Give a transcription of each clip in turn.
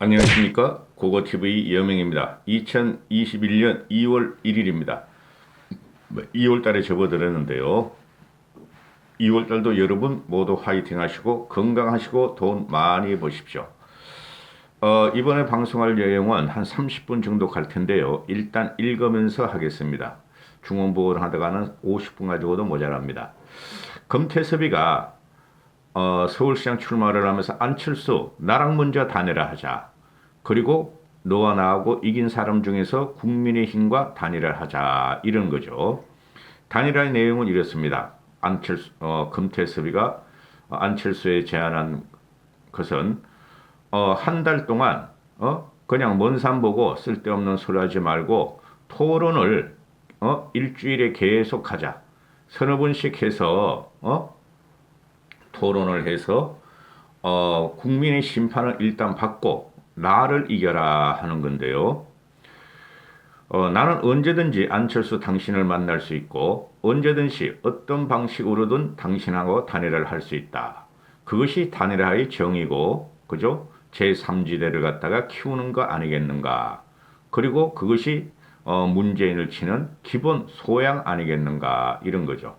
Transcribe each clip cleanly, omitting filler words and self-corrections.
안녕하십니까. 고고TV 여명입니다. 2021년 2월 1일입니다. 2월 달에 접어들었는데요. 2월 달도 여러분 모두 화이팅 하시고 건강하시고 돈 많이 버십시오. 이번에 방송할 내용은 한 30분 정도 갈 텐데요. 일단 읽으면서 하겠습니다. 중원부를 하다가는 50분 가지고도 모자랍니다. 금태섭이가 서울시장 출마를 하면서 안철수 나랑 먼저 단일화 하자. 그리고 너와 나하고 이긴 사람 중에서 국민의힘과 단일화를 하자. 이런 거죠. 단일화의 내용은 이렇습니다. 금태섭이가 안철수에 제안한 것은 한 달 동안 그냥 먼 산 보고 쓸데없는 소리 하지 말고 토론을 일주일에 계속 하자. 서너 번씩 해서 토론을 해서 국민의 심판을 일단 받고 나를 이겨라 하는 건데요. 나는 언제든지 안철수 당신을 만날 수 있고 언제든지 어떤 방식으로든 당신하고 단일화를 할 수 있다. 그것이 단일화의 정의고, 그죠? 제3지대를 갖다가 키우는 거 아니겠는가. 그리고 그것이 문재인을 치는 기본 소양 아니겠는가. 이런 거죠.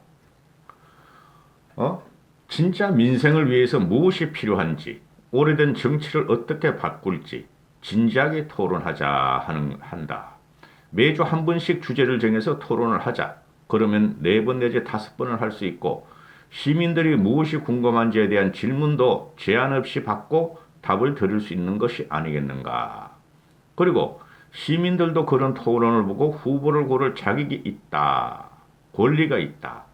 진짜 민생을 위해서 무엇이 필요한지, 오래된 정치를 어떻게 바꿀지 진지하게 토론하자 한다. 매주 한 번씩 주제를 정해서 토론을 하자. 그러면 4번 내지 5번을 할 수 있고 시민들이 무엇이 궁금한지에 대한 질문도 제한 없이 받고 답을 들을 수 있는 것이 아니겠는가. 그리고 시민들도 그런 토론을 보고 후보를 고를 자격이 있다. 권리가 있다.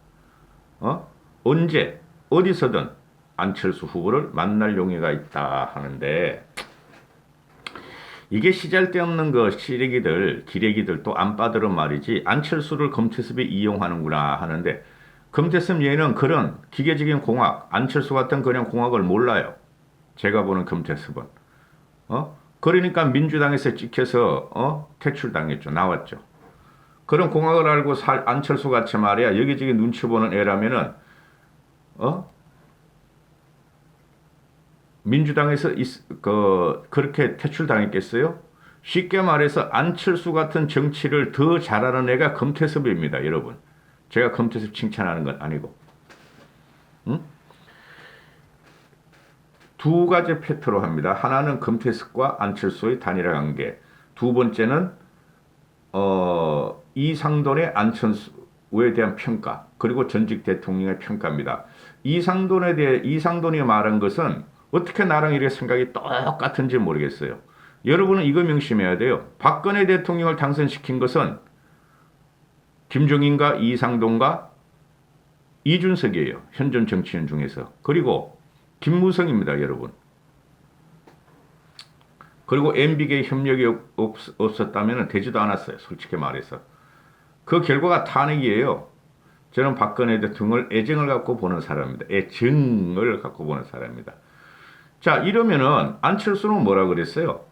언제 어디서든 안철수 후보를 만날 용의가 있다 하는데, 이게 시잘데없는 거 기레기들 또 안 빠들은 말이지 안철수를 금태섭이 이용하는구나 하는데, 금태섭 얘는 그런 기계적인 공학, 안철수 같은 그냥 공학을 몰라요. 제가 보는 금태섭은. 그러니까 민주당에서 찍혀서 퇴출당했죠. 나왔죠. 그런 공학을 알고 안철수 같이 말이야 여기저기 눈치 보는 애라면은 민주당에서 그렇게 퇴출당했겠어요? 쉽게 말해서 안철수 같은 정치를 더 잘하는 애가 금태섭입니다, 여러분. 제가 금태섭 칭찬하는 건 아니고. 응? 두 가지 팩트로 합니다. 하나는 금태섭과 안철수의 단일화 관계. 두 번째는 이상돈의 안철수에 대한 평가. 그리고 전직 대통령의 평가입니다. 이상돈이 말한 것은 어떻게 나랑 이렇게 생각이 똑같은지 모르겠어요. 여러분은 이거 명심해야 돼요. 박근혜 대통령을 당선시킨 것은 김종인과 이상돈과 이준석이에요. 현존 정치인 중에서. 그리고 김무성입니다, 여러분. 그리고 MB계 협력이 없었다면 되지도 않았어요. 솔직히 말해서. 그 결과가 탄핵이에요. 저는 박근혜 대통령을 애정을 갖고 보는 사람입니다. 애정을 갖고 보는 사람입니다. 자, 이러면은 안철수는 뭐라 그랬어요?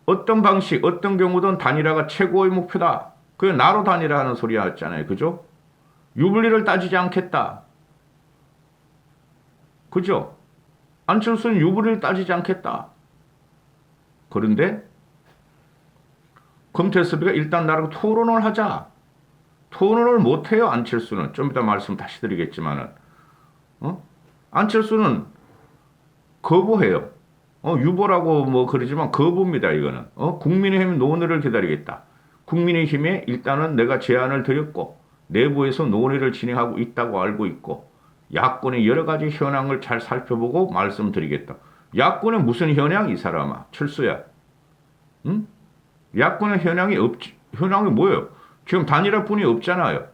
어떤 방식, 어떤 경우든 단일화가 최고의 목표다. 그게 나로 단일화하는 소리였잖아요. 그죠? 유불리를 따지지 않겠다. 그죠? 안철수는 유불리를 따지지 않겠다. 그런데 금태섭이가 일단 나랑 토론을 하자. 토론을 못해요, 안철수는. 좀 이따 말씀 다시 드리겠지만은. 안철수는 거부해요. 유보라고 뭐 그러지만 거부입니다, 이거는. 국민의힘 논의를 기다리겠다. 국민의힘에 일단은 내가 제안을 드렸고, 내부에서 논의를 진행하고 있다고 알고 있고, 야권의 여러 가지 현황을 잘 살펴보고 말씀드리겠다. 야권의 무슨 현황, 이 사람아? 철수야. 응? 야권의 현황이 뭐예요? 지금 단일화뿐이 없잖아요.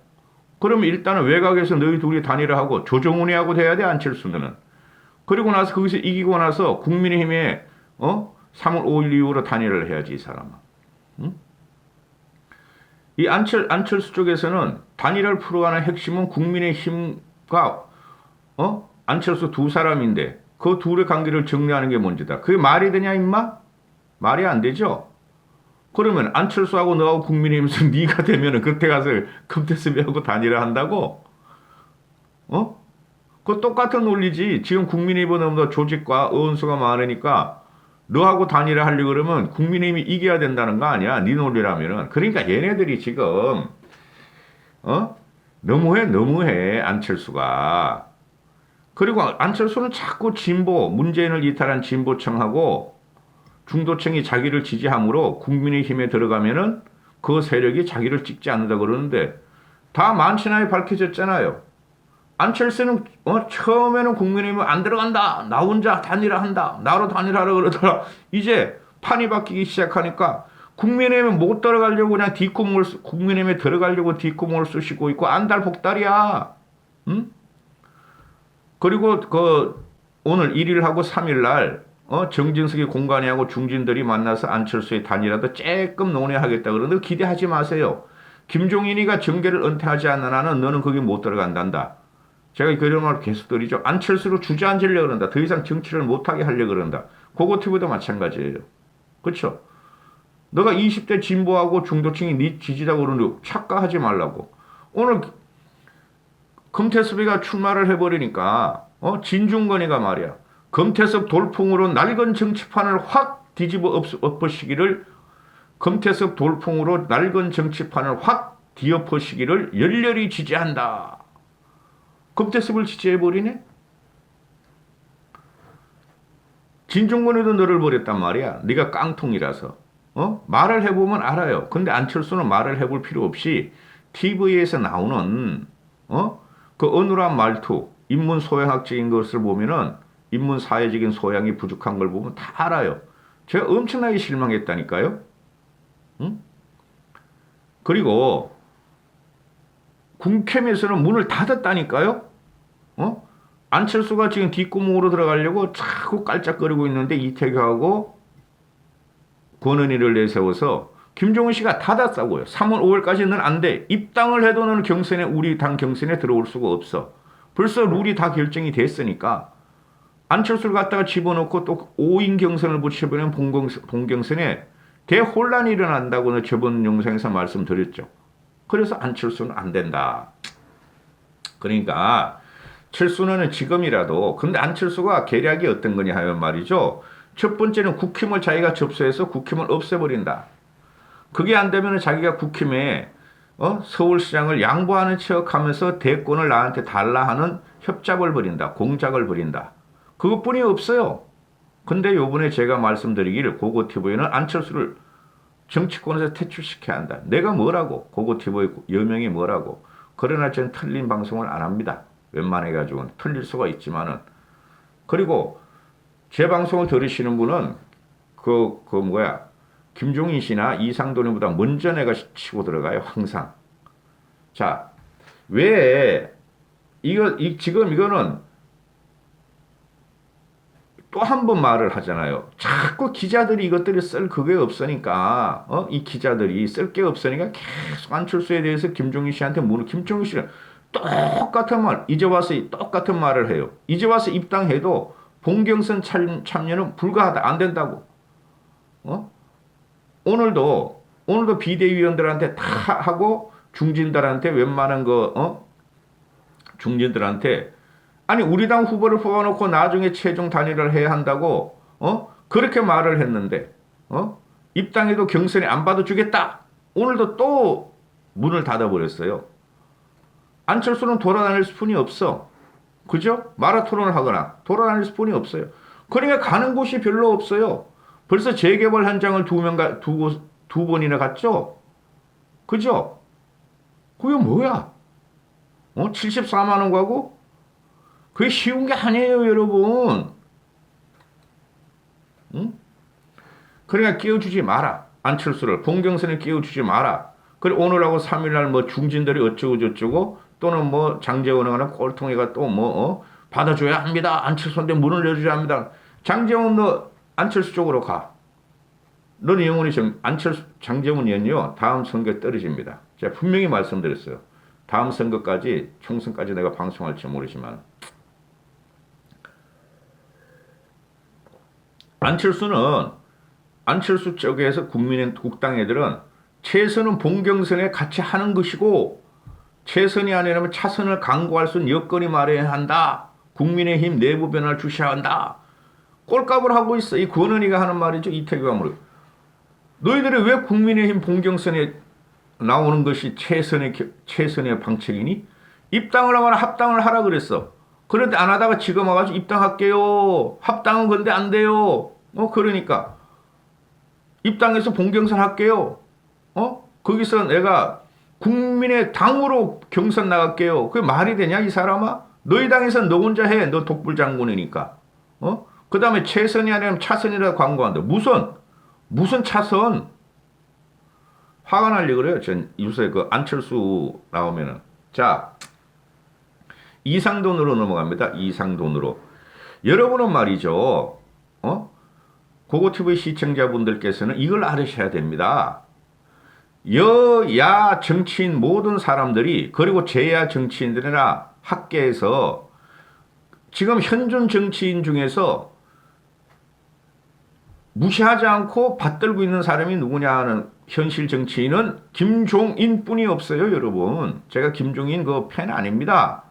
그러면 일단은 외곽에서 너희 둘이 단일화하고 조정훈이하고 돼야 돼, 안철수는. 그리고 나서 거기서 이기고 나서 국민의힘에 3월 5일 이후로 단일화를 해야지, 이 사람은. 응? 이 안철수 쪽에서는 단일화를 풀어가는 핵심은 국민의힘과 안철수 두 사람인데 그 둘의 관계를 정리하는 게 문제다. 그게 말이 되냐, 임마? 말이 안 되죠. 그러면 안철수하고 너하고 국민의힘에서 네가 되면은 그때 가서 금태섭이하고 단일화 한다고? 그 똑같은 논리지. 지금 국민의힘은 조직과 의원수가 많으니까 너하고 단일화 하려고 그러면 국민의힘이 이겨야 된다는 거 아니야? 네 논리라면은. 그러니까 얘네들이 지금 너무해 안철수가. 그리고 안철수는 자꾸 진보 문재인을 이탈한 진보층하고 중도층이 자기를 지지함으로 국민의힘에 들어가면은 그 세력이 자기를 찍지 않는다 그러는데 다 만신하에 밝혀졌잖아요. 안철수는 처음에는 국민의힘은 안 들어간다. 나 혼자 단일화한다. 나로 단일화하라 그러더라. 이제 판이 바뀌기 시작하니까 국민의힘에 못 들어가려고 그냥 국민의힘에 들어가려고 뒷구멍을 쑤시고 있고 안달복달이야. 응? 그리고 오늘 1일 하고 3일 날 정진석이 공관위하고 중진들이 만나서 안철수의 단일화도 조금 논의하겠다 그러는데 기대하지 마세요. 김종인이가 정계를 은퇴하지 않는 한은 너는 거기 못 들어간단다. 제가 그런 말 계속 드리죠. 안철수로 주저앉으려고 그런다. 더 이상 정치를 못하게 하려고 그런다. 고고티브도 마찬가지예요. 그렇죠? 너가 20대 진보하고 중도층이 네 지지다 그러는데 착각하지 말라고. 오늘 금태섭이가 출마를 해버리니까 진중권이가 말이야. 금태섭 돌풍으로 낡은 정치판을 확 뒤집어 엎으시기를 금태섭 돌풍으로 낡은 정치판을 확 뒤엎으시기를 열렬히 지지한다. 금태섭을 지지해버리네? 진중권이도 너를 버렸단 말이야. 네가 깡통이라서. 말을 해보면 알아요. 근데 안철수는 말을 해볼 필요 없이 TV에서 나오는 그 어눌한 말투, 인문 소양학적인 것을 보면은 인문 사회적인 소양이 부족한 걸 보면 다 알아요. 제가 엄청나게 실망했다니까요. 응? 그리고 국힘에서는 문을 닫았다니까요. 안철수가 지금 뒷구멍으로 들어가려고 자꾸 깔짝거리고 있는데 이태규하고 권은희를 내세워서 김종인 씨가 닫았다고요. 3월 5일까지는 안 돼. 입당을 해도 너는 경선에 우리 당 경선에 들어올 수가 없어. 벌써 룰이 다 결정이 됐으니까 안철수를 갖다가 집어넣고 또 5인 경선을 붙여버리면 본경선에 대혼란이 일어난다고 저번 영상에서 말씀드렸죠. 그래서 안철수는 안 된다. 그러니까 철수는 지금이라도 근데 안철수가 계략이 어떤 거냐 하면 말이죠. 첫 번째는 국힘을 자기가 접수해서 국힘을 없애버린다. 그게 안 되면 자기가 국힘에 서울시장을 양보하는 척하면서 대권을 나한테 달라 하는 협작을 벌인다. 공작을 벌인다. 그것뿐이 없어요. 근데 요번에 제가 말씀드리기를 고고TV는 안철수를 정치권에서 퇴출시켜야 한다. 내가 뭐라고 고고TV의 여명이 뭐라고. 그러나 저는 틀린 방송을 안 합니다. 웬만해가지고는 틀릴 수가 있지만은. 그리고 제 방송을 들으시는 분은 김종인 씨나 이상돈보다 먼저 내가 치고 들어가요. 항상. 자, 왜 지금 이거는 또 한 번 말을 하잖아요. 자꾸 기자들이 이것들이 쓸 그게 없으니까 이 기자들이 쓸 게 없으니까 계속 안철수에 대해서 김종인 씨한테 김종인 씨는 똑같은 말 이제 와서 똑같은 말을 해요. 이제 와서 입당해도 본경선 참여는 불가하다. 안 된다고. 오늘도 비대위원들한테 다 하고 중진들한테 웬만한 중진들한테 아니 우리 당 후보를 뽑아놓고 나중에 최종 단일화를 해야 한다고 그렇게 말을 했는데 입당해도 경선에 안 받아주겠다. 오늘도 또 문을 닫아버렸어요. 안철수는 돌아다닐 수뿐이 없어. 그죠? 마라토론을 하거나 돌아다닐 수뿐이 없어요. 그러니까 가는 곳이 별로 없어요. 벌써 재개발 현장을 두 번이나 갔죠? 그죠? 그게 뭐야? 74만 원 가고? 그게 쉬운 게 아니에요, 여러분. 응? 그러니까 끼워주지 마라. 안철수를 본경선에 끼워주지 마라. 그리고 오늘하고 3일날 뭐 중진들이 어쩌고저쩌고 또는 뭐 장제원이나 꼴통이가 또 받아줘야 합니다. 안철수한테 문을 열어줘야 합니다. 장제원 너 안철수 쪽으로 가. 너는 영원히 장제원 의원이요. 다음 선거에 떨어집니다. 제가 분명히 말씀드렸어요. 다음 선거까지 총선까지 내가 방송할지 모르지만 안철수 쪽에서 국당 애들은 최선은 본경선에 같이 하는 것이고 최선이 아니라면 차선을 강구할 수 있는 여건이 마련해야 한다. 국민의힘 내부 변화를 주시해야 한다. 꼴값을 하고 있어. 이 권은희가 하는 말이죠. 이태규가 뭐래. 너희들이 왜 국민의힘 봉경선에 나오는 것이 최선의 방책이니? 입당을 하거나 합당을 하라 그랬어. 그런데 안 하다가 지금 와가지고 입당할게요. 합당은 근데 안 돼요. 그러니까 입당해서 봉경선 할게요. 거기서 내가 국민의 당으로 경선 나갈게요. 그게 말이 되냐 이 사람아? 너희 당에서 너 혼자 해. 너 독불장군이니까. 그 다음에 최선이 아니면 차선이라 광고한다. 무슨 차선? 화가 날려 그래요. 전 요새 그 안철수 나오면은. 자, 이상돈으로 넘어갑니다. 이상돈으로. 여러분은 말이죠. 고고TV 시청자분들께서는 이걸 알으셔야 됩니다. 여야 정치인 모든 사람들이 그리고 제야 정치인들이나 학계에서 지금 현존 정치인 중에서 무시하지 않고 받들고 있는 사람이 누구냐 하는 현실 정치인은 김종인 뿐이 없어요, 여러분. 제가 김종인 그 팬 아닙니다.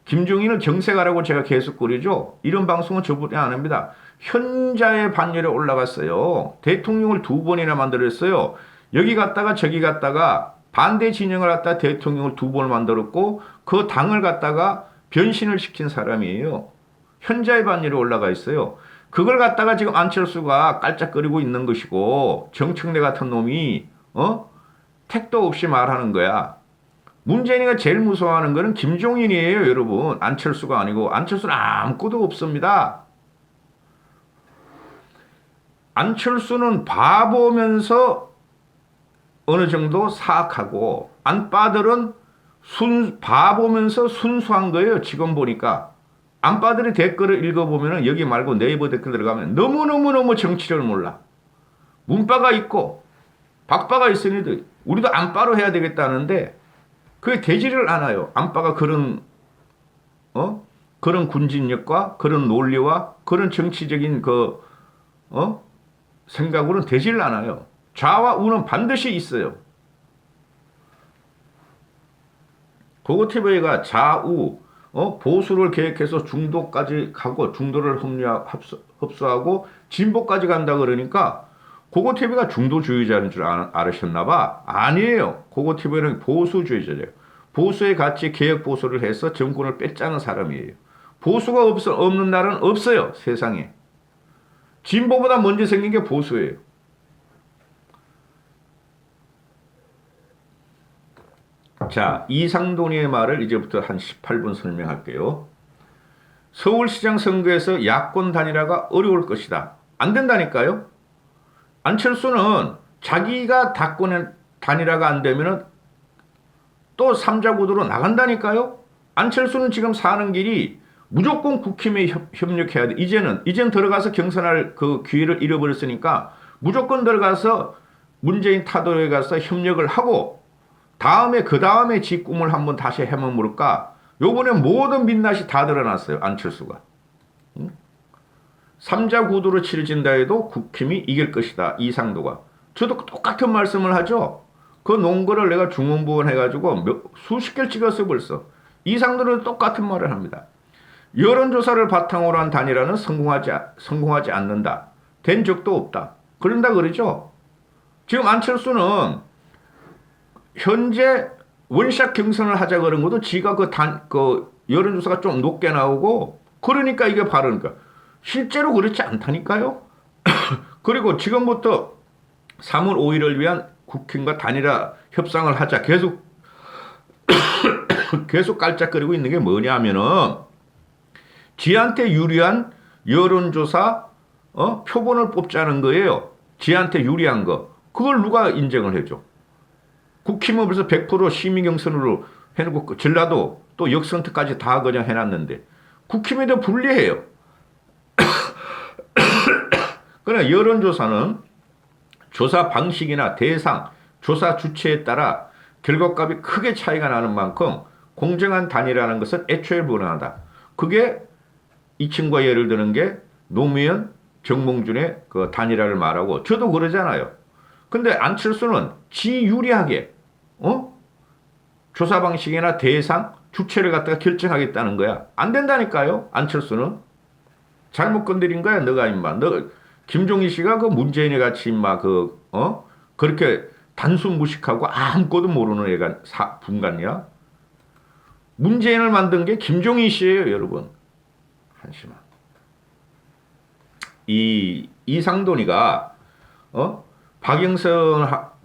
김종인은 경색하라고 제가 계속 그러죠. 이런 방송은 저번에 안 합니다. 현자의 반열에 올라갔어요. 대통령을 2번이나 만들었어요. 여기 갔다가 저기 갔다가 반대 진영을 갖다 대통령을 2번을 만들었고 그 당을 갖다가 변신을 시킨 사람이에요. 현자의 반열에 올라가 있어요. 그걸 갖다가 지금 안철수가 깔짝거리고 있는 것이고 정청래 같은 놈이 택도 없이 말하는 거야. 문재인이가 제일 무서워하는 거는 김종인이에요, 여러분. 안철수가 아니고. 안철수는 아무것도 없습니다. 안철수는 바보면서 어느 정도 사악하고 안빠들은 바보면서 순수한 거예요. 지금 보니까. 안빠들의 댓글을 읽어보면 여기 말고 네이버 댓글 들어가면 너무너무 정치를 몰라. 문빠가 있고 박빠가 있으니 우리도 안빠로 해야 되겠다는데 그게 되지를 않아요. 안빠가 그런 군진력과 그런 논리와 그런 정치적인 생각으로는 되지를 않아요. 좌와 우는 반드시 있어요. 고고TV가 좌우 보수를 계획해서 중도까지 가고 중도를 흡수하고 진보까지 간다 그러니까 고고TV가 중도주의자인 줄 알으셨나 봐. 아니에요. 고고TV는 보수주의자예요. 보수의 가치 개혁 보수를 해서 정권을 뺏자는 사람이에요. 보수가 없는 날은 없어요. 세상에. 진보보다 먼저 생긴 게 보수예요. 자, 이상돈이의 말을 이제부터 한 18분 설명할게요. 서울시장 선거에서 야권 단일화가 어려울 것이다. 안 된다니까요. 안철수는 자기가 당권의 단일화가 안 되면 또 3자 구도로 나간다니까요. 안철수는 지금 사는 길이 무조건 국힘에 협력해야 돼. 이젠 들어가서 경선할 그 기회를 잃어버렸으니까 무조건 들어가서 문재인 타도에 가서 협력을 하고 그 다음에 지 꿈을 한번 다시 해머물까? 요번에 모든 민낯이 다 드러났어요. 안철수가. 3자 구도로 치러진다 해도 국힘이 이길 것이다. 이상도가. 저도 똑같은 말씀을 하죠. 그 논거를 내가 중원부원 해가지고 수십 개를 찍었어요 벌써. 이상도는 똑같은 말을 합니다. 여론조사를 바탕으로 한 단일화는 성공하지 않는다. 된 적도 없다. 그런다 그러죠. 지금 안철수는 현재 원샷 경선을 하자 그런 것도 지가 그 여론조사가 좀 높게 나오고 그러니까 이게 바르니까 실제로 그렇지 않다니까요. 그리고 지금부터 3월 5일을 위한 국힘과 단일화 협상을 하자 계속 깔짝거리고 있는 게 뭐냐면은 지한테 유리한 여론조사 표본을 뽑자는 거예요. 지한테 유리한 거. 그걸 누가 인정을 해줘? 국힘은 벌써 100% 심의경선으로 해놓고 전라도 또 역선택까지 다 그냥 해놨는데 국힘이 더 불리해요. 그러나 여론조사는 조사 방식이나 대상, 조사 주체에 따라 결과값이 크게 차이가 나는 만큼 공정한 단일화라는 것은 애초에 불가능하다. 그게 이 친구가 예를 드는 게 노무현, 정몽준의 그 단일화를 말하고 저도 그러잖아요. 근데 안철수는 지 유리하게 조사 방식이나 대상, 주체를 갖다가 결정하겠다는 거야. 안 된다니까요. 안철수는. 잘못 건드린 거야, 너가 임마. 너 김종인 씨가 그 문재인이 같이 임마 그렇게 단순 무식하고 아무것도 모르는 애가 분간이야? 문재인을 만든 게 김종인 씨예요, 여러분. 한심한. 이 이상돈이가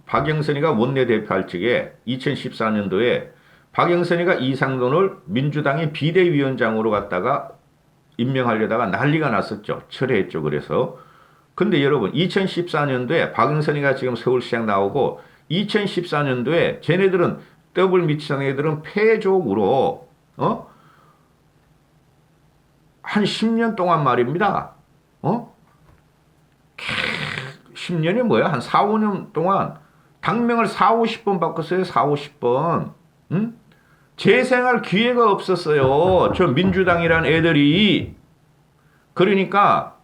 박영선이가 원내대표할 적에 2014년도에 박영선이가 이상돈을 민주당의 비대위원장으로 갖다가 임명하려다가 난리가 났었죠. 철회했죠. 그래서. 근데 여러분 2014년도에 박영선이가 지금 서울시장 나오고 2014년도에 쟤네들은 더블 미치장 애들은 패족으로 한 10년 동안 말입니다. 10년이 뭐야? 한 4, 5년 동안 당명을 4, 50번 바꿨어요. 4, 50번. 응? 재생할 기회가 없었어요. 저 민주당이란 애들이. 그러니까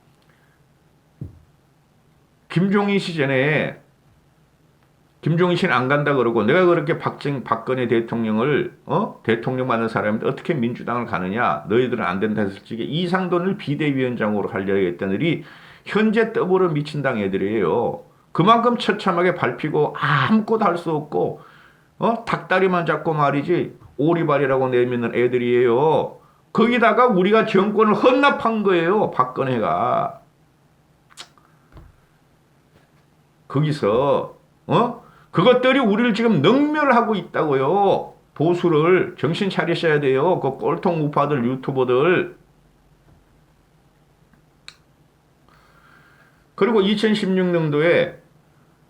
김종인 시전에 김종인 씨는 안 간다 그러고 내가 그렇게 박근혜 대통령을 대통령 받는 사람인데 어떻게 민주당을 가느냐? 너희들은 안 된다 했을 적에 이상돈을 비대위원장으로 하려고 했던 애들이 현재 떠보러 미친당 애들이에요. 그만큼 처참하게 밟히고 아무것도 할 수 없고 닭다리만 잡고 말이지 오리발이라고 내미는 애들이에요. 거기다가 우리가 정권을 헌납한 거예요. 박근혜가. 거기서 그것들이 우리를 지금 능멸하고 있다고요. 보수를 정신 차리셔야 돼요. 그 꼴통 우파들 유튜버들. 그리고 2016년도에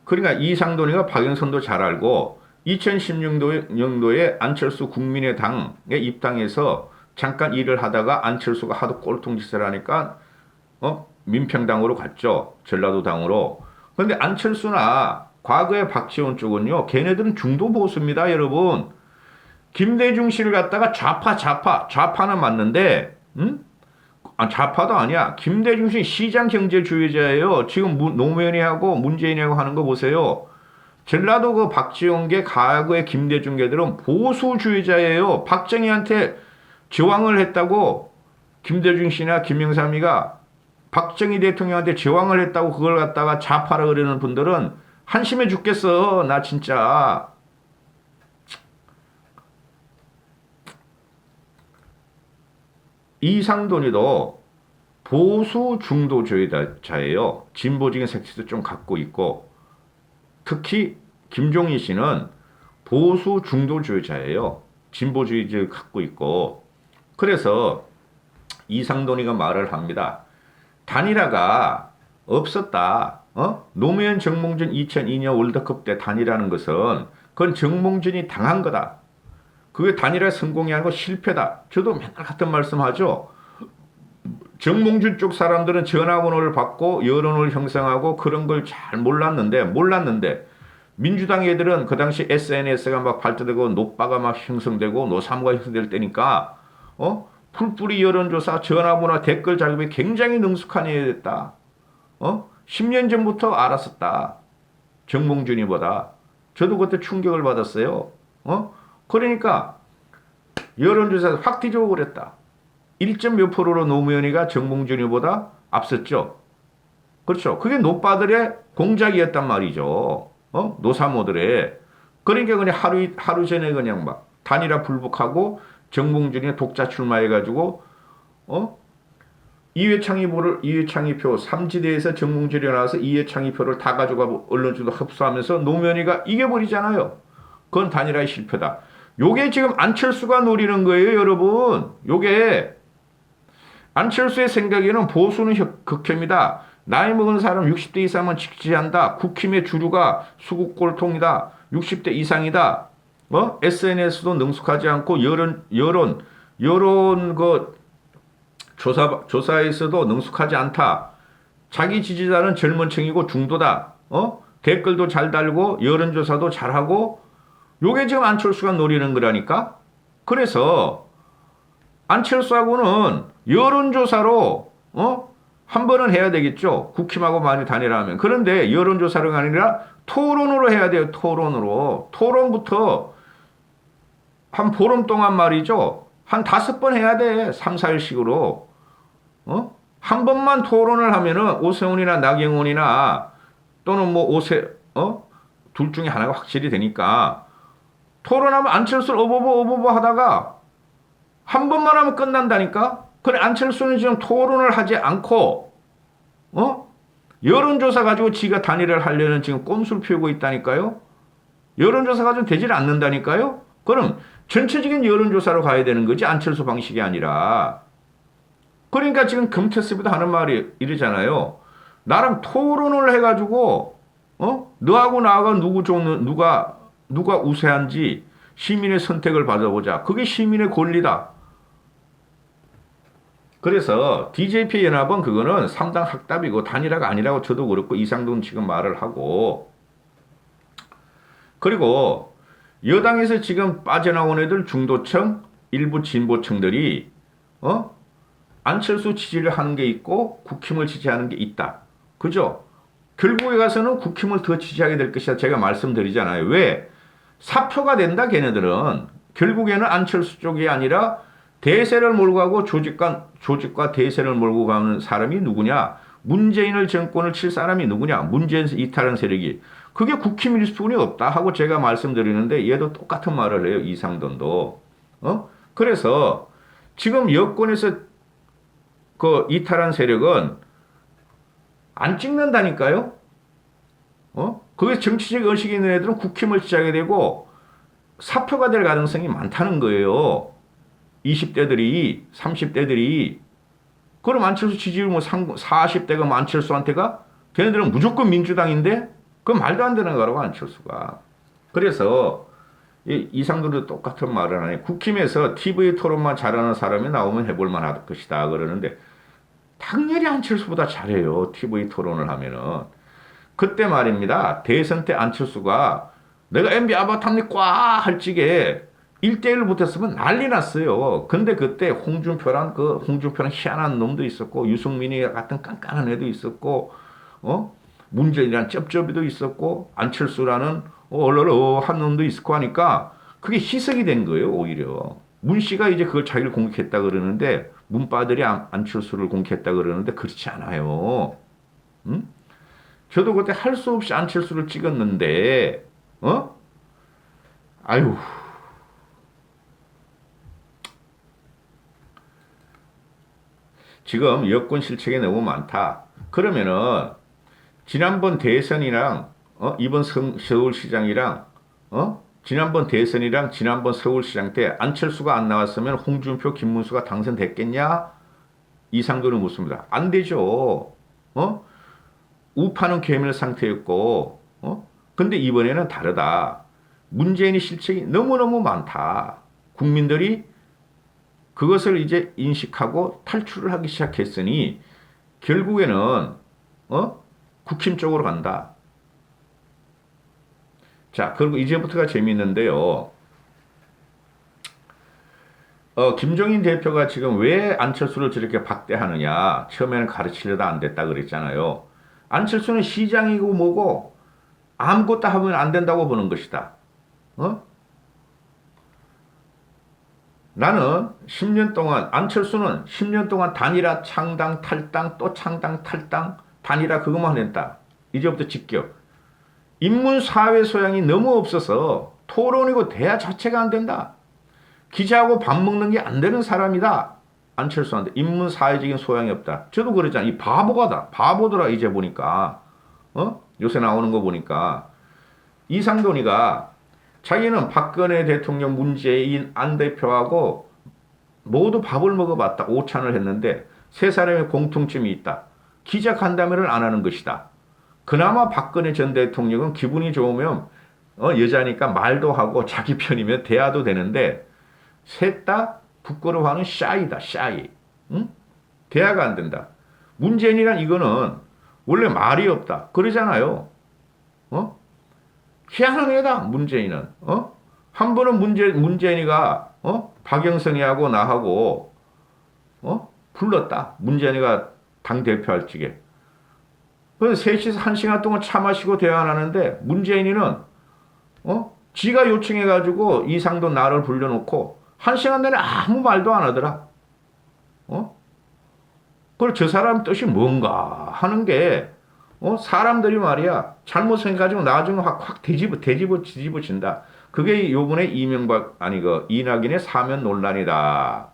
그러니까 이상돈이가 박영선도 잘 알고 2016년도에 안철수 국민의당에 입당해서 잠깐 일을 하다가 안철수가 하도 꼴통짓을 하니까 민평당으로 갔죠. 전라도당으로. 그런데 안철수나 과거의 박지원 쪽은요. 걔네들은 중도 보수입니다. 여러분. 김대중 씨를 갖다가 좌파는 맞는데 좌파도 아니야. 김대중 씨 시장 경제주의자예요. 지금 노무현이하고 문재인이하고 하는 거 보세요. 전라도 그 박지원계 과거의 김대중계들은 보수주의자예요. 박정희한테 저항을 했다고 김대중 씨나 김영삼이가 박정희 대통령한테 저항을 했다고 그걸 갖다가 좌파라 그러는 분들은 한심해 죽겠어. 나 진짜. 이상돈이도 보수 중도주의자예요. 진보적인 색채도 좀 갖고 있고 특히 김종인 씨는 보수 중도주의자예요. 진보주의를 갖고 있고 그래서 이상돈이가 말을 합니다. 단일화가 없었다. 노무현 정몽준 2002년 월드컵 때 단일화라는 것은 그건 정몽준이 당한 거다. 그게 단일화 성공이 아니고 실패다. 저도 맨날 같은 말씀하죠. 정몽준 쪽 사람들은 전화번호를 받고 여론을 형성하고 그런 걸 잘 몰랐는데 민주당 애들은 그 당시 SNS가 막 발달되고 노빠가 막 형성되고 노사모가 형성될 때니까 풀뿌리 여론조사 전화번호 댓글 작업에 굉장히 능숙한 애였다. 10년 전부터 알았었다. 정몽준이보다. 저도 그때 충격을 받았어요. 그러니까 여론조사 확 뒤져고 그랬다. 1점 몇 프로로 노무현이가 정몽준이보다 앞섰죠. 그렇죠. 그게 노빠들의 공작이었단 말이죠. 노사모들의. 그러니까 그냥 하루 전에 그냥 막 단일화 불복하고 정몽준이 독자 출마해가지고 이회창이표 삼지대에서 정몽준이 나와서 이회창이표를 다 가져가 언론주도 흡수하면서 노무현이가 이겨버리잖아요. 그건 단일화의 실패다. 요게 지금 안철수가 노리는 거예요, 여러분. 요게 안철수의 생각에는 보수는 극혐이다. 나이 먹은 사람 60대 이상은 지지한다. 국힘의 주류가 수국골통이다. 60대 이상이다. SNS도 능숙하지 않고 여론 그 조사에서도 능숙하지 않다. 자기 지지자는 젊은 층이고 중도다. 댓글도 잘 달고 여론조사도 잘하고 요게 지금 안철수가 노리는 거라니까. 그래서 안철수하고는 여론조사로 한 번은 해야 되겠죠. 국힘하고 많이 단일화하면. 그런데 여론조사가 아니라 토론으로 해야 돼요. 토론으로. 토론부터 한 보름 동안 말이죠. 한 5번 해야 돼. 3, 4일씩으로. 한 번만 토론을 하면은 오세훈이나 나경원이나 또는 뭐 둘 중에 하나가 확실히 되니까 토론하면 안철수를 어버버 하다가 한 번만 하면 끝난다니까? 그래, 안철수는 지금 토론을 하지 않고, 여론조사 가지고 지가 단일화를 하려는 지금 꼼수를 피우고 있다니까요? 여론조사 가지고 되질 않는다니까요? 그럼 전체적인 여론조사로 가야 되는 거지, 안철수 방식이 아니라. 그러니까 지금 금태섭이도 하는 말이 이러잖아요. 나랑 토론을 해가지고, 너하고 나하고 누가 우세한지 시민의 선택을 받아보자. 그게 시민의 권리다. 그래서 DJP 연합은 그거는 상당 학답이고 단일화가 아니라고 저도 그렇고 이상돈 지금 말을 하고, 그리고 여당에서 지금 빠져나온 애들 중도층 일부 진보층들이 안철수 지지를 하는 게 있고 국힘을 지지하는 게 있다. 그죠? 결국에 가서는 국힘을 더 지지하게 될 것이다. 제가 말씀드리잖아요. 왜? 사표가 된다 걔네들은. 결국에는 안철수 쪽이 아니라 대세를 몰고 가고 조직과 대세를 몰고 가는 사람이 누구냐? 문재인을 정권을 칠 사람이 누구냐? 문재인 이탈한 세력이. 그게 국힘일 수뿐이 없다 하고 제가 말씀드리는데 얘도 똑같은 말을 해요. 이상돈도. 그래서 지금 여권에서 그 이탈한 세력은 안 찍는다니까요? 그게 정치적 의식이 있는 애들은 국힘을 지지하게 되고 사표가 될 가능성이 많다는 거예요. 20대들이, 30대들이. 그럼 안철수 지지율 뭐 40대가 뭐 안철수한테가? 걔네들은 무조건 민주당인데? 그건 말도 안 되는 거라고, 안철수가. 그래서 이상도도 똑같은 말을 하네. 국힘에서 TV 토론만 잘하는 사람이 나오면 해볼 만할 것이다. 그러는데 당연히 안철수보다 잘해요. TV 토론을 하면은. 그때 말입니다. 대선 때 안철수가 내가 MB 아바타입니 꽉 할지게 1대1로 붙었으면 난리 났어요. 근데 그때 홍준표란 희한한 놈도 있었고, 유승민이 같은 깐깐한 애도 있었고, 문재인이란 쩝쩝이도 있었고, 안철수라는 얼얼한 놈도 있었고 하니까 그게 희석이 된 거예요, 오히려. 문 씨가 이제 그걸 자기를 공격했다 그러는데, 문바들이 안철수를 공격했다 그러는데, 그렇지 않아요. 응? 저도 그때 할 수 없이 안철수를 찍었는데, 아유. 지금 여권 실책이 너무 많다. 그러면은 지난번 대선이랑 이번 서울시장이랑 지난번 대선이랑 지난번 서울시장 때 안철수가 안 나왔으면 홍준표, 김문수가 당선됐겠냐? 이상도는 묻습니다. 안 되죠. 우파는 괴멸 상태였고, 근데 이번에는 다르다. 문재인의 실책이 너무너무 많다. 국민들이 그것을 이제 인식하고 탈출을 하기 시작했으니 결국에는 국힘 쪽으로 간다. 자, 그리고 이제부터가 재미있는데요. 김종인 대표가 지금 왜 안철수를 저렇게 박대하느냐. 처음에는 가르치려다 안 됐다 그랬잖아요. 안철수는 시장이고 뭐고 아무것도 하면 안 된다고 보는 것이다. 나는 10년 동안, 안철수는 10년 동안 단일화, 창당, 탈당, 또 창당, 탈당, 단일화 그것만 했다. 이제부터 직격. 인문 사회 소양이 너무 없어서 토론이고 대화 자체가 안 된다. 기자하고 밥 먹는 게 안 되는 사람이다. 안철수한테 인문 사회적인 소양이 없다. 저도 그랬잖아. 이 바보가다. 바보더라 이제 보니까. 요새 나오는 거 보니까. 이상돈이가 자기는 박근혜 대통령, 문재인, 안 대표하고 모두 밥을 먹어봤다. 오찬을 했는데 세 사람의 공통점이 있다. 기자 간담회를 안 하는 것이다. 그나마 박근혜 전 대통령은 기분이 좋으면 여자니까 말도 하고 자기 편이면 대화도 되는데 셋 다 부끄러워하는 샤이다. 샤이. 응? 대화가 안 된다. 문재인이란 이거는 원래 말이 없다. 그러잖아요. 희한한 애다. 문재인은. 한 번은 문재인이가 박영선이하고 나하고 불렀다. 문재인이가 당대표할 적에. 그래서 셋이서 1시간 동안 차 마시고 대화 안 하는데 문재인이는 지가 요청해가지고 이상도 나를 불러놓고 1시간 내내 아무 말도 안 하더라. 그리고 저 사람 뜻이 뭔가 하는 게, 사람들이 말이야, 잘못 생각하고 나중에 확 뒤집어진다. 그게 요번에 이낙연의 사면 논란이다.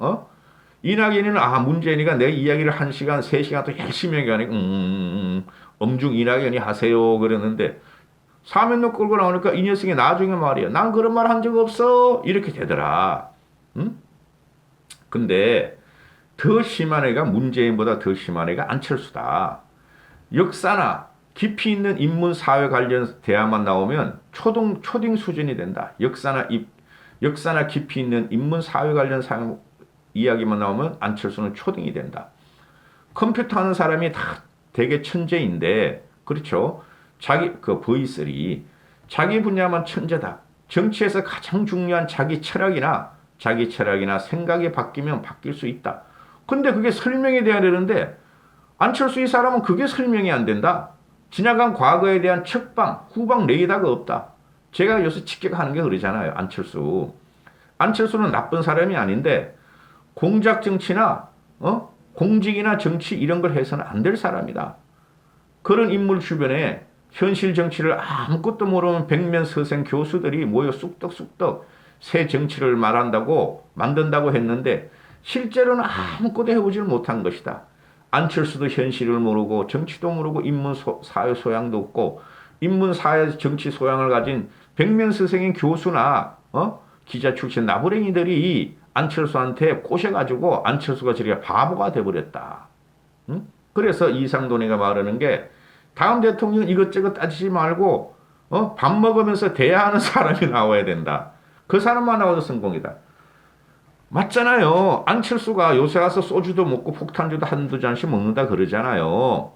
이낙연이는, 문재인이가 내 이야기를 1시간, 3시간 또 열심히 얘기하니까, 엄중 이낙연이 하세요. 그랬는데, 사면론 끌고 나오니까 이 녀석이 나중에 말이야. 난 그런 말 한 적 없어. 이렇게 되더라. 응? 근데 더 심한 애가 문재인보다 더 심한 애가 안철수다. 역사나 깊이 있는 인문 사회 관련 대화만 나오면 초딩 수준이 된다. 역사나 깊이 있는 인문 사회 관련 이야기만 나오면 안철수는 초딩이 된다. 컴퓨터 하는 사람이 다 되게 천재인데, 그렇죠? 그 V3 자기 분야만 천재다. 정치에서 가장 중요한 자기 철학이나 생각이 바뀌면 바뀔 수 있다. 근데 그게 설명이 돼야 되는데 안철수 이 사람은 그게 설명이 안 된다. 지나간 과거에 대한 측방, 후방 레이더가 없다. 제가 요새 직격하는 게 그러잖아요. 안철수는 나쁜 사람이 아닌데 공작 정치나 공직이나 정치 이런 걸 해서는 안 될 사람이다. 그런 인물 주변에 현실 정치를 아무것도 모르는 백면서생 교수들이 모여 쑥떡쑥떡 새 정치를 만든다고 했는데 실제로는 아무것도 해보지를 못한 것이다. 안철수도 현실을 모르고 정치도 모르고 인문사회 소양도 없고 인문사회 정치 소양을 가진 백면서생인 교수나 기자 출신 나부랭이들이 안철수한테 꼬셔가지고 안철수가 저렇게 바보가 돼버렸다. 응? 그래서 이상돈이가 말하는 게 다음 대통령 이것저것 따지지 말고 밥 먹으면서 대화하는 사람이 나와야 된다. 그 사람만 나와도 성공이다. 맞잖아요. 안철수가 요새 와서 소주도 먹고 폭탄주도 한두 잔씩 먹는다 그러잖아요.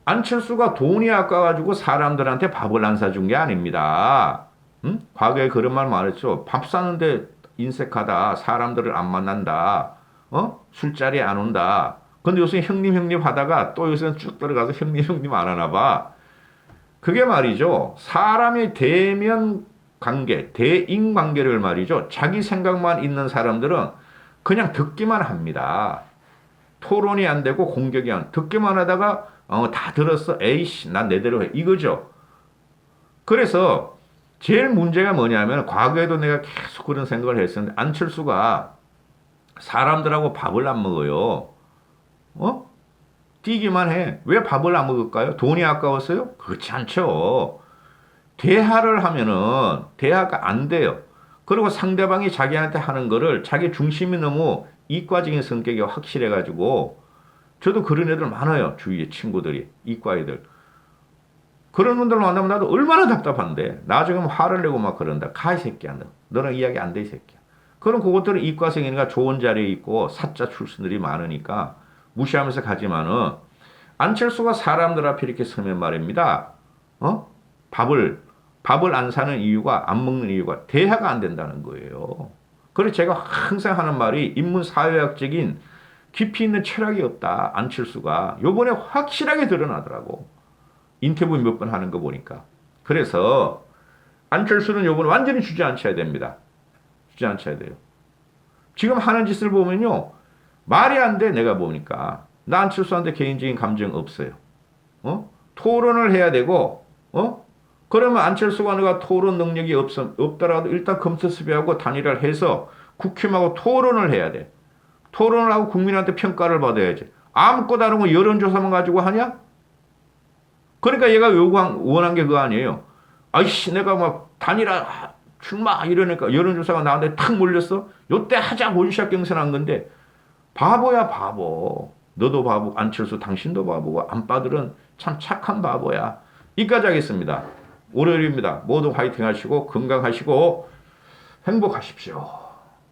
안철수가 돈이 아까워가지고 사람들한테 밥을 안 사준 게 아닙니다. 응? 과거에 그런 말 말했죠. 밥 사는데 인색하다. 사람들을 안 만난다. 술자리에 안 온다. 근데 요새 형님 하다가 또 요새는 쭉 들어가서 형님 안 하나 봐. 그게 말이죠. 사람의 대면 관계, 대인 관계를 말이죠. 자기 생각만 있는 사람들은 그냥 듣기만 합니다. 토론이 안 되고 공격이 듣기만 하다가 다 들었어. 에이씨, 난 내대로 해. 이거죠. 그래서 제일 문제가 뭐냐면 과거에도 내가 계속 그런 생각을 했었는데 안철수가 사람들하고 밥을 안 먹어요. 뛰기만 해. 왜 밥을 안 먹을까요? 돈이 아까웠어요? 그렇지 않죠. 대화를 하면은 대화가 안 돼요. 그리고 상대방이 자기한테 하는 거를 자기 중심이 너무 이과적인 성격이 확실해가지고 저도 그런 애들 많아요. 주위에 친구들이 이과 애들. 그런 분들 만나면 나도 얼마나 답답한데 나중에 화를 내고 막 그런다. 가 이 새끼야 너. 너랑 이야기 안 돼 이 새끼야. 그럼 그것들은 이과생이니까 좋은 자리에 있고 사자 출신들이 많으니까 무시하면서 가지만은 안철수가 사람들 앞에 이렇게 서면 말입니다. 밥을 안 사는 이유가 안 먹는 이유가 대화가 안 된다는 거예요. 그래서 제가 항상 하는 말이 인문사회학적인 깊이 있는 철학이 없다. 안철수가 요번에 확실하게 드러나더라고. 인터뷰 몇 번 하는 거 보니까. 그래서 안철수는 요번에 완전히 주저앉혀야 됩니다. 주저앉혀야 돼요. 지금 하는 짓을 보면요. 말이 안 돼. 내가 보니까. 나 안철수한테 개인적인 감정 없어요. 토론을 해야 되고 그러면 안철수가 내가 토론 능력이 없더라도 일단 검토 수비하고 단일화를 해서 국힘하고 토론을 해야 돼. 토론을 하고 국민한테 평가를 받아야지. 아무것도 안 하고 여론조사만 가지고 하냐? 그러니까 얘가 원한 게 그거 아니에요. 아이씨 내가 막 단일화 출마 이러니까 여론조사가 나한테 탁 몰렸어. 요때 하자 원샷 경선한 건데 바보야 바보. 너도 바보, 안철수 당신도 바보고 안빠들은 참 착한 바보야. 이까지 하겠습니다. 월요일입니다. 모두 화이팅 하시고 건강하시고 행복하십시오.